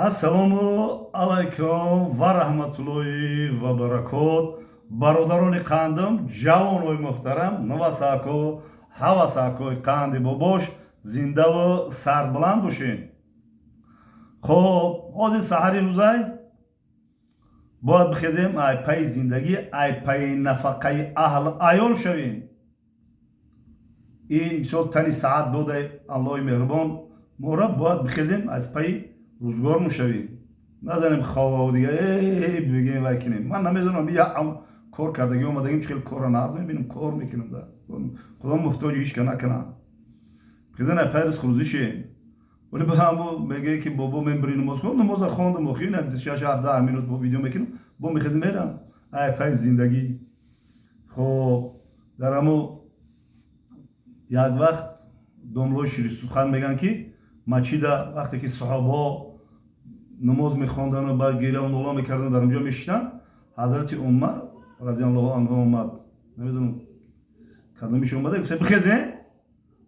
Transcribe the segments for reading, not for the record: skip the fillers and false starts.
ассалому алайкум ва раҳматуллоҳи ва баракот. бародарони қандим, ҷавонои муҳтарам, навасако ҳавасакои қанди бобош зиндаву сарбуланд бошед. хоб ҳозир саҳари рӯзай бояд бихезем ай пайи зиндагӣ, ай пайи нафақаи аҳл аёл шавем. ин мисол тани саат додай аллоҳи меҳрубон мора бояд бихезем аз пайи рӯзгор мушавем. назанем хоб дига бигем вай кинем. Ман намедонам кор кардаги омадагим чӣ хел кора нағз мебинем, кор мекунам да худом муҳтоҷи ҳеч ка накунам. бихезем ай пайи рӯзхӯрӯзӣ шем. ولی به همو میگه که بابا من برای نماز خوندم، نماز خوندم و خیلی 6-7 minut با ویدیو میکنم، با میخوام میرم ای پای زندگی. خب در همو یک وقت داملای شیری سخن میگن که مسجد وقتی که صحابه نماز میخوندن و بعد گریه و ناله میکردن در اونجا میشتن، حضرت عمر رضی الله عنه اومد، نمیدونم کدومش اومده، گفت بخیزه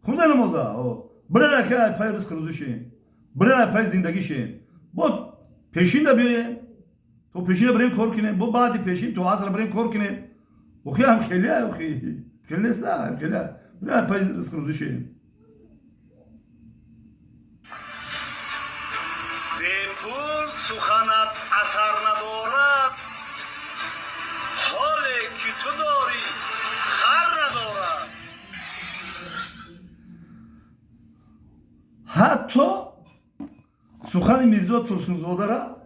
خوندن نمازا برای که پای رزق شیم، برای پای زندگی شیم. با پیشین بیایم، تو پیشین بریم کار کنیم، با بعدی پیشین تو عصر بریم کار کنیم. و خیلی هم خیلی نیست نه، خیلی برای پای رزق شیم. به پول سخنت اثر ندارد، حالی که تو داری خر ندارد. حتی سخن میرزا ترسونزاده را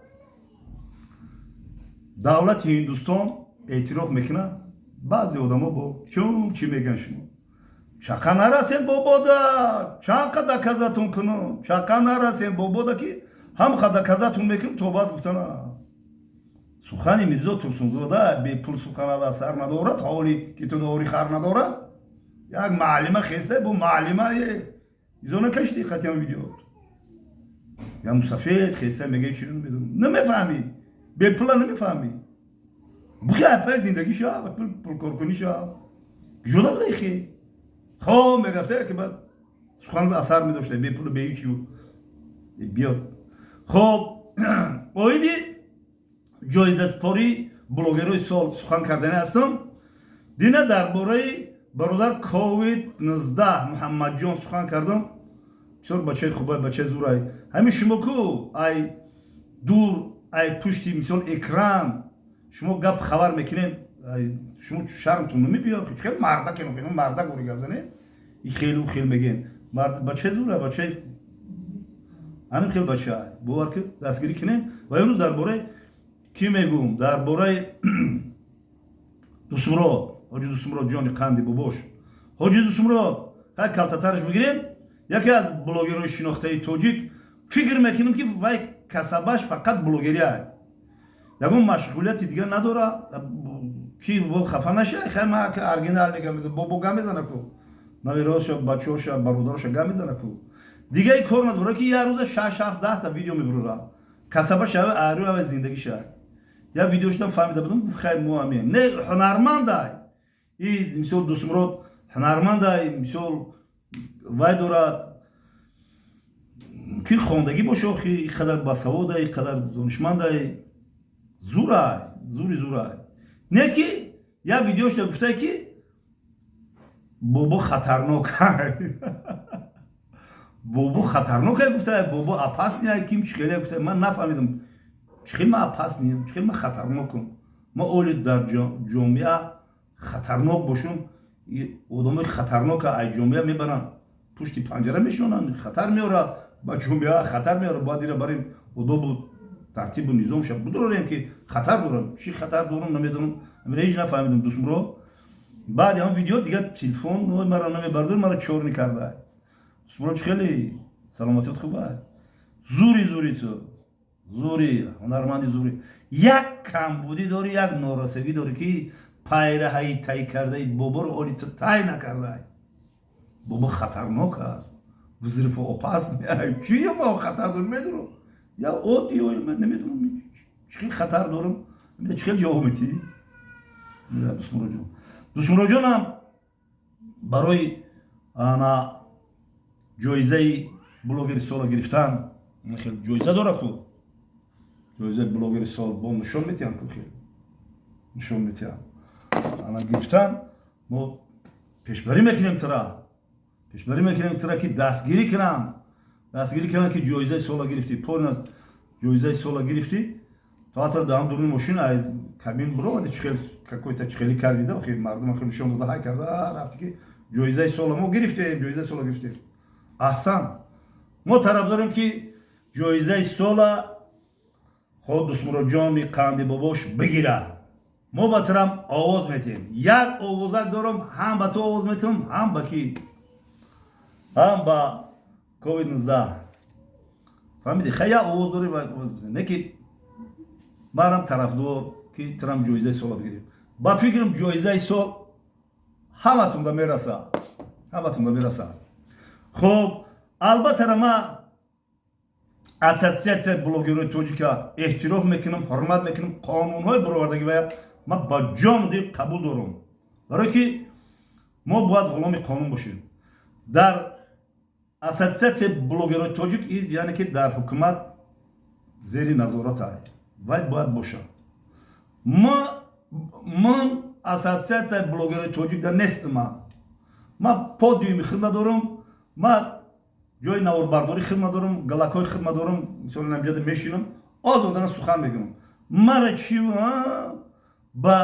دولت هندوستان اعتراف میکنه. بعضی آدما با چی میگن شما چقدر نرسید بابادا چند قدر کزتون کنم چقدر نرسید بابادا که هم قدر کزتون میکنم تو باز گفتن سخن میرزا ترسونزاده به پول سخن را سر ندارد، حالی که تو داری خر ندارد. یک معلمه خسته با معلمه زونه کشتی خطیان ویدیو یا مسافر خسته میگه چی نمیدونم نمیفهمی به پول نمیفهمی بخواه پای زندگی شا و پول کارکنی شا جدا بده خیلی خواه میرفته که بعد سخن اثر میداشته به پول به هیچی بیاد. خب اویدی جایزه سپاری بلوگرای سال سخن کردنه هستم. دینه درباره برادر کووید 19 محمد جان سخن کردم. بسیار بچه خوبه، بچه زورای. همین شما کو ای دور ای پشتی مثال اکران شما گپ خبر میکنین، شما شرمتون نمیاد. خیلی مردا که نمیگن مردا گوری گپ زنه این خیلی میگن مرد بچه زوره، بچه همین خیلی بچه باور که دستگیری کنین. و امروز درباره کی میگم؟ درباره دوستمراد حاجی دوستمراد جان قندی باباش. حاجی دوستمراد ها کلتاترش بگیریم. یکی از بلوگرهای شناخته تاجیک فکر میکنم که وای کسبش فقط بلوگریه، یکم مشغولیتی دیگه نداره که با خفه نشه. خیلی ما که ارگینال نگم میزنه بابا گم میزنه کو نویراش بچه‌هاش برادرش گم میزنه کو دیگه ای کار نداره که یه روز 6-7-10 تا ویدیو میبره کسبش و زندگی شه. یا ویدیوش هم فهمیده بودم خیلی مهمه. نه هنرمنده این مثال دوستمراد هنرمنده مثال وای دارد که خوندگی باشه خیلی قدر باسواده قدر دانشمنده زوره نه که یا ویدیوش هم گفته که بابا خطرناکه بابا خطرناکه گفته بابا اپاس نیه کیم چخیلی گفته من نفهمیدم چخیلی من اپاس نیم چخیلی من خطرناکم. ما اولی در جامعه خطرناک باشم آدمای خطرناک ای جامعه میبرن پشت پنجره میشونن خطر میاره با جامعه خطر میاره. باید دیره بریم آداب و ترتیب و نظام شد بداریم که خطر دارم چی خطر دارم نمیدونم هیچ نفهمیدم دوستم رو. بعد هم ویدیو دیگه تلفن مرا نمیبردن مرا چور میکرده. دوستم رو خیلی سلامتیت خوبه زوری تو زوری هنرمندی زوری یک کمبودی داری یک نارسگی داری که پیرهی تای کرده بابا رو اولی تو تای نکرده. بابا خطرناک است وزیر اپاس چیه ما خطر دارم میدونم یا اوتی یا من نمیدونم چی خطر دارم چی جوابیتی دوستمراد جانم برای انا جایزه بلوگر سال گرفتن خیلی جایزه داره کو جایزه بلاگر سال با نشون میتیم که نشون میتیم الان گرفتن ما پیشبری میکنیم که دستگیری کنم که جایزه سال گرفتی پورن جایزه سال گرفتی театр дам дурни мошина кабин бро чихел какой-то чихели кардида охи мардум хел нишон дода хай карда рафти ки ҷоизаи сола мо гирифтем ҷоизаи сола гирифтем аҳсан мо тарафдорем ки ҷоизаи сола ход дусмуроҷони қанди бобош бигира мо ба тарам овоз метем як овозак дорам ҳам ба ту овоз метам ҳам ба ки ҳам ба covid-19 фаҳмиди хая овоз дорем овоз бизанем не ки марам тарафдор ки тарам ҷоизаи сола бигирем ба фикрам ҷоизаи сол ҳаматунда мераса хуб албатта рама ассотсиатсияи блогерои тоҷика эҳтироф мекунам ҳурмат мекунам қонунҳои баровардагӣ ва ман ба ҷону дил қабул дорам барое ки мо бояд ғуломи қонун бошем дар ассотсиатсияи блогерои тоҷик яъне ки дар ҳукумат зери назората вай бояд боша ман ассотсиатсияи блогерои тоҷик дар нестам ман подиуми хидмат дорам ман ҷои наворбардорӣ хидмат дорам галакҳои хидмат дорам мисоли намҷада мешинам озодона сухан мегӯям мара чӣ ба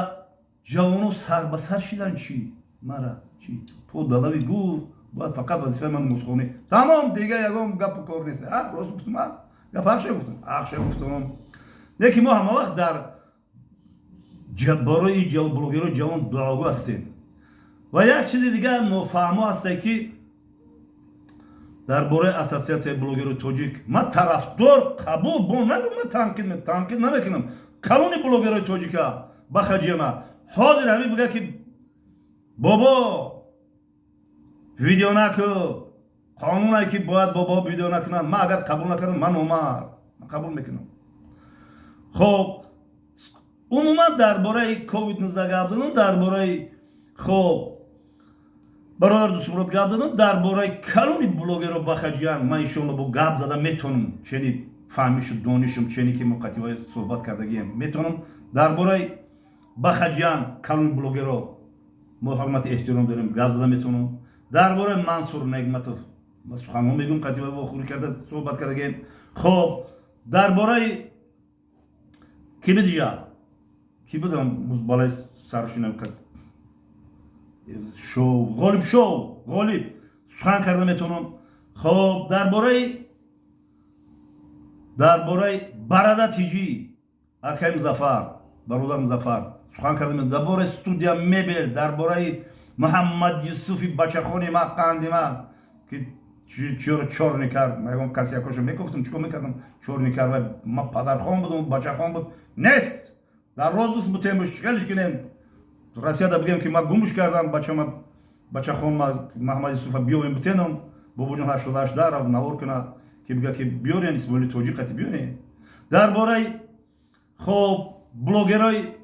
ҷавоно сар ба сар шидан чӣ мара чӣ подалави гур бояд фақат вазифаи ман музхонӣ тамом дига ягон гапу кор нест рост гуфтам гап ақша гуфтам лекин мо ҳама вақт дар барои блогерои ҷавон дуогӯ ҳастем ва як чизи дигар нофаҳмо ҳасте ки дар бораи ассотсиатсияи блогерои тоҷик ман тарафдор қабул бо нагӯ ман танқид намекунам калони блогерои тоҷика бахаҷиёна ҳозир ҳамин бига ки бобо видео наку қонуне ки бояд бобо видео накунад ман агар қабул накардам ман номард ман қабул мекунам хоб умуман дар бораи covid-19 гап задам дар бораи хоб бародар дусмурод гап задам дар бораи калони блогеро бахаҷиян ман иншоалло бо гап зада метонам чени фаҳмишу донишам чени ки муқативаи суҳбат кардагием метонам дар бораи бахаҷиян калони блогеро мо ҳурмати эҳтиром дорем гап зада метонам дар бораи мансур нигматов ма суханҳо мегӯям қатива вохӯрӣ карда суҳбат кардагием хоб дар бораи ки бидия ки будам балаи саршинам ғолиб сухан карда метонам хоб дар бораи барада тиҷӣ акай музаффар бародар музаффар сухан карда метонам дар бораи студия мебел дар бораи муҳаммад юсуфи бачахони ма қанди ман ки чора чорни кард ягон каси якоша мегуфтам чӣ кор мекардам чорни кард ва ма падархон будам бачахон буд нест дар роздус бутемуш чикалиш кинем россияда бигем ки ма гумуш кардам бачахон муҳаммад юсуфа биёвем бутенам бобоҷон 88 дарав навор куна ки бига ки биёрен исмоили тоҷик қати биёрен дар бораи хоб блогерои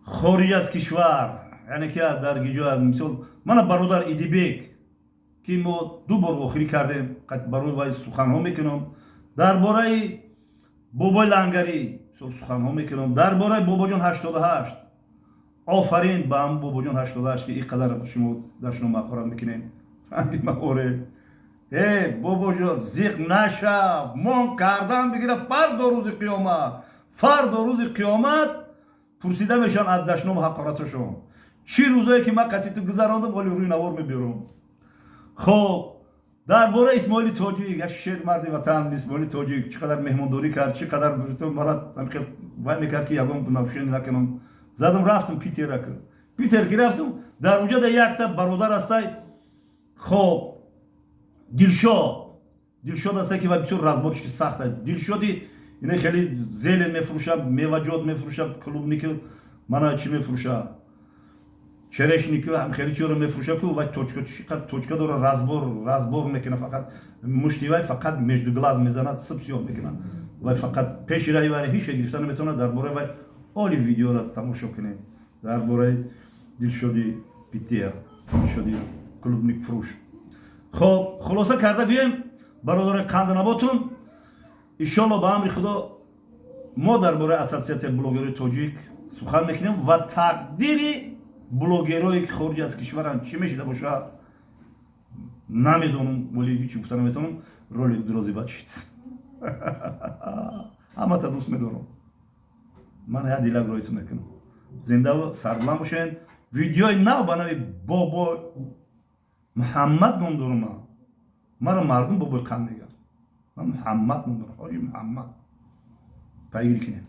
хориҷ аз кишвар яъне ки дар гиҷо аз мисол мана бародар идибек ки мо ду бор охирӣ кардем барои вай суханҳо мекунам дар бораи бобои лангарӣ суханҳо мекунам дар бораи бобоҷон 88 офарин ба ҳам бобоҷон 88 ки ин қадар шумо дар шумо мақорат мекунем оре бобоҷон зиқ нашав мон кардан бигира фардо рӯзи қиёмат пурсида мешаванд аз дашном ҳақораташон чӣ рӯзое ки ман қатиту гузарондам оли рӯи навор меберам хоб дар бораи исмоили тоҷик як шер марди ватан исмоили тоҷик чӣ қадар меҳмондорӣ кард чӣ қадар марад вай мекард ки ягон навшини накунам задам рафтам питер ки рафтам дар унҷада якта бародар ҳастай хоб дилшод ҳастай ки вай бисёр разборчики сахт аст дилшоди ина хеле зелен мефурӯшад меваҷот мефурӯшад клубники мана чӣ мефурӯшад черешнику ҳам хеле чиро мефурӯшад ку вай точка дора разбор мекунад фақат мушти вай фақат между глаз мезанад сиб сиёҳ мекунад вай фақат пеши раи вай ҳеҷ гирифта наметавонад дар бораи вай оли видеоро тамошо кунед дар бораи дилшоди питер дилшоди клубник фурӯш. خب خلاصه کرده گویم برادر قندنباتون иншолло ба амри худо мо дар бораи ассотсиатсияи блогерҳои тоҷик сухан мекунем ва тақдири блогерое ки хориҷ аз кишваранд чӣ мешида бошад намедонам, вале ҳичи гуфта наметавонам. Ролик дрози бачид. Ҳамата дӯст медорам. Ман я дилак роитон мекунам. Зиндаву сарбуланд бошед. Видеои нав ба нави бобо Муҳаммад ном дорам. Мара мардум бобои қанд мегӯянд. Ман Муҳаммад ном дорам. Ҳоҷи Муҳаммад. Пайгирӣ кунед.